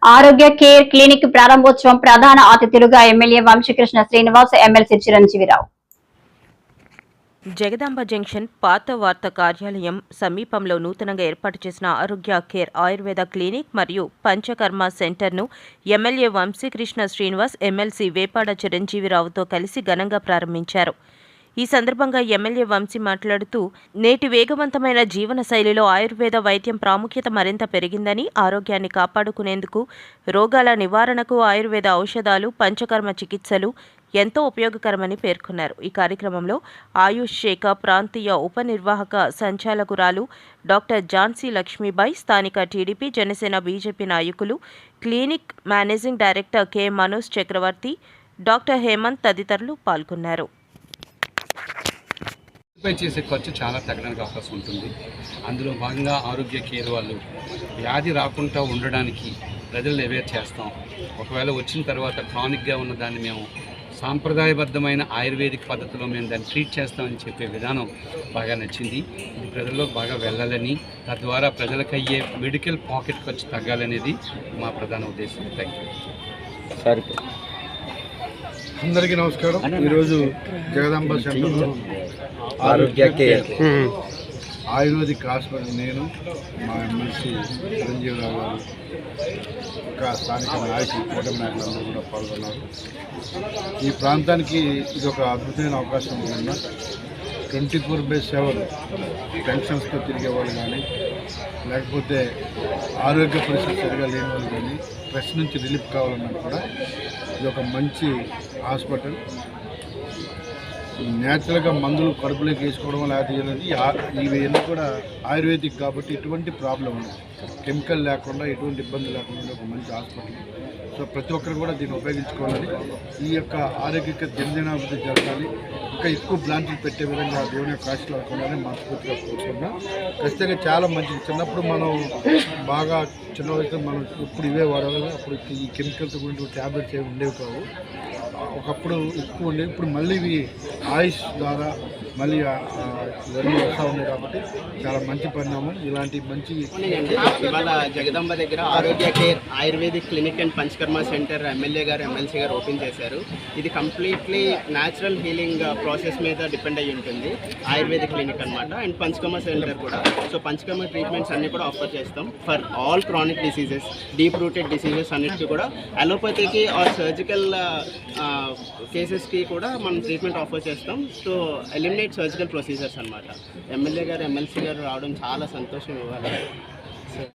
ఆరోగ్య care clinic ప్రారంభోత్సవం ప్రధాన అతిథులుగా MLA Vamsikrishna Srinivas, MLC Chiranjeevi Rao. Jagadamba junction పాత వార్తా కార్యాలయం సమీపంలో నూతనంగా ఏర్పాటు చేసిన ఆరోగ్య కేర్ ఆయుర్వేద క్లినిక్ మరియు పంచకర్మ సెంటర్ను ఎమ్మెల్యే వంశీకృష్ణ శ్రీనివాస్, ఎమ్మెల్సీ వేపాడ చిరంజీవిరావుతో కలిసి ఘనంగా ప్రారంభించారు. ఈ సందర్భంగా ఎమ్మెల్యే వంశీ మాట్లాడుతూ, నేటి వేగవంతమైన జీవన శైలిలో ఆయుర్వేద వైద్యం ప్రాముఖ్యత మరింత పెరిగిందని, ఆరోగ్యాన్ని కాపాడుకునేందుకు, రోగాల నివారణకు ఆయుర్వేద ఔషధాలు, పంచకర్మ చికిత్సలు ఎంతో ఉపయోగకరమని పేర్కొన్నారు. ఈ కార్యక్రమంలో ఆయుష్ శాఖ ప్రాంతీయ ఉపనిర్వాహక సంచాలకురాలు డాక్టర్ ఝాన్సీ లక్ష్మీబాయి, స్థానిక టీడీపీ, జనసేన, బీజేపీ నాయకులు, clinic managing director K Manoj Chakravarthi, doctor Hemant తదితరులు పాల్గొన్నారు. చేసే ఖర్చు చాలా తగ్గడానికి అవకాశం ఉంటుంది. అందులో భాగంగా ఆరోగ్య కేర్ వాళ్ళు వ్యాధి రాకుండా ఉండడానికి ప్రజలు అవేర్ చేస్తాం. ఒకవేళ వచ్చిన తర్వాత క్రానిక్గా ఉన్న దాన్ని మేము సాంప్రదాయబద్ధమైన ఆయుర్వేదిక్ పద్ధతిలో మేము దాన్ని ట్రీట్ చేస్తామని చెప్పే విధానం బాగా నచ్చింది. ఇది ప్రజల్లోకి బాగా వెళ్ళాలని, తద్వారా ప్రజలకు అయ్యే మెడికల్ పాకెట్ ఖర్చు తగ్గాలనేది మా ప్రధాన ఉద్దేశం. Thank you. సరే, అందరికీ నమస్కారం. ఈరోజు జగదాంబ సెంటర్లో ఆరోగ్య కేర్ ఆయుర్వేదిక్ హాస్పిటల్ నేను, మా ఎమ్మెల్సీ చిరంజీవిరావు గారు, ఇంకా స్థానిక నాయకులు, కూటమి నాయకులందరూ కూడా పాల్గొన్నారు. ఈ ప్రాంతానికి ఇది ఒక అద్భుతమైన అవకాశం ఉన్న 24/7 పెన్షన్స్తో తిరిగేవాళ్ళు కానీ, లేకపోతే ఆరోగ్య పరిస్థితి సరిగా లేని వాళ్ళు కానీ, స్ట్రెస్ నుంచి రిలీఫ్ కావాలన్నా కూడా ఇది ఒక మంచి హాస్పిటల్. న్యాచురల్గా మందులు కడుపులోకి వేసుకోవడం లేకపోతే ఇవన్నీ కూడా ఆయుర్వేదిక్ కాబట్టి ఎటువంటి ప్రాబ్లం ఉండదు, కెమికల్ లేకుండా ఎటువంటి ఇబ్బంది లేకుండా ఒక మంచి హాస్పిటల్. సో ప్రతి ఒక్కరు కూడా దీన్ని ఉపయోగించుకోవాలి. ఈ యొక్క ఆరోగ్య దినదినాభివృద్ధి జరగాలి. ఇంకా ఎక్కువ బ్రాంచ్లు పెట్టే విధంగా దేవుని యొక్క ఆశలు అనుకోవాలని మనస్ఫూర్తిగా కోరుకుంటున్నాం. ఖచ్చితంగా చాలా మంచిది. చిన్నప్పుడు మనం బాగా చిన్న వయసులో మనం ఇప్పుడు ఇవే వాడాలి. అప్పుడు ఈ కెమికల్స్ గురించి ట్యాబ్లెట్స్ ఏమి ఉండేవి కావు, ఒకప్పుడు ఎక్కువ ఉండేవి. ఇప్పుడు మళ్ళీ ఇవి ఆయుష్ ద్వారా మళ్ళీ ఇవన్నీ వస్తూ ఉన్నాయి కాబట్టి చాలా మంచి పరిణామం. ఇలాంటి మంచి ఇవాళ జగదాంబ దగ్గర ఆరోగ్య care ayurvedic clinic and panchakarma centre MLA గారు, ఎమ్మెల్సీ గారు ఓపెన్ చేశారు. ఇది కంప్లీట్లీ న్యాచురల్ హీలింగ్ ప్రాసెస్ మీద డిపెండ్ అయ్యి ఉంటుంది. ఆయుర్వేదిక్ క్లినిక్ అనమాట. అండ్ పంచకర్మ సెంటర్ కూడా. సో పంచకర్మ ట్రీట్మెంట్స్ అన్ని కూడా ఆఫర్ చేస్తాం for all chronic diseases, deep rooted diseases అన్నిటికీ కూడా. అలోపతికి ఆర్ సర్జికల్ కేసెస్కి కూడా మనం ట్రీట్మెంట్ ఆఫర్ చేస్తాం. సో ఎలిమినేట్ సర్జికల్ ప్రొసీజర్స్ అనమాట. ఎమ్మెల్యే గారు, ఎమ్మెల్సీ గారు రావడం చాలా సంతోషం ఇవ్వాలి.